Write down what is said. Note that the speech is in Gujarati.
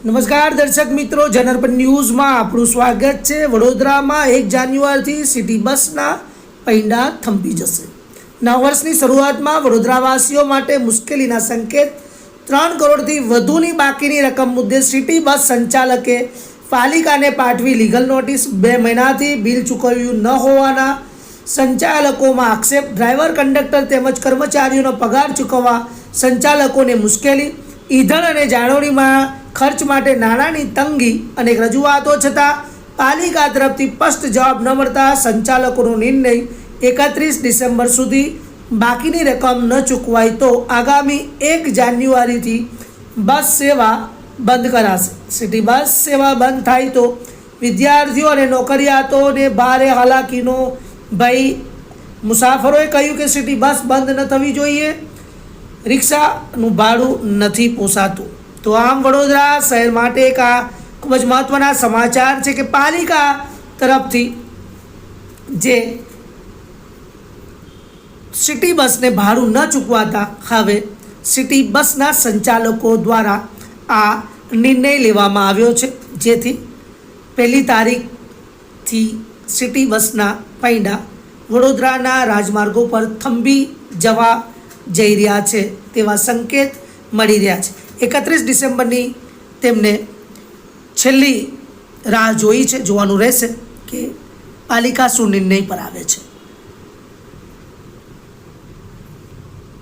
નમસ્કાર દર્શક મિત્રો, જનરપન ન્યૂઝમાં આપણું સ્વાગત છે। વડોદરામાં 1 જાન્યુઆરીથી સિટી બસના પૈડા થંભી જશે। નવા વર્ષની શરૂઆતમાં વડોદરાવાસીઓ માટે મુશ્કેલીના સંકેત। 3 કરોડથી વધુની બાકીની રકમ મુદ્દે સિટી બસ સંચાલકે પાલિકાને પાઠવી લીગલ નોટિસ। 2 મહિનાથી બિલ ચૂકવ્યું ન હોવાના સંચાલકોમાં આક્ષેપ। ડ્રાઈવર, કંડક્ટર તેમજ કર્મચારીઓનો પગાર ચૂકવવા સંચાલકોને મુશ્કેલી। ઈંધણ અને જાળવણીમાં ખર્ચ માટે નાણાંની તંગી। અનેક રજૂઆતો છતાં પાલિકા તરફથી સ્પષ્ટ જવાબ ન મળતા સંચાલકોનો નિર્ણય 31 ડિસેમ્બર સુધી બાકીની રકમ ન ચૂકવાય તો આગામી 1 જાન્યુઆરીથી બસ સેવા બંધ કરાશે। સિટી બસ સેવા બંધ થાય તો વિદ્યાર્થીઓ અને નોકરિયાતોને ભારે હાલાકીનો ભય। મુસાફરોએ કહ્યું કે સિટી બસ બંધ ન થવી જોઈએ, રિક્ષાનું ભાડું નથી પોસાતું। તો આમ વડોદરા શહેર માટે એક આ ખૂબ જ મહત્ત્વના સમાચાર છે કે પાલિકા તરફથી જે સિટી બસને ભાડું ન ચૂકવાતા હવે સિટી બસના સંચાલકો દ્વારા આ નિર્ણય લેવામાં આવ્યો છે, જેથી 1 તારીખથી સિટી બસના પૈડા વડોદરાના રાજમાર્ગો પર થંભી જવા જઈ રહ્યા છે તેવા સંકેત મળી રહ્યા છે। 31 ડિસેમ્બરની તેમને છેલ્લી રાહ જોઈ છે। જોવાનું રહેશે કે પાલિકા શું નિર્ણય પર આવે છે।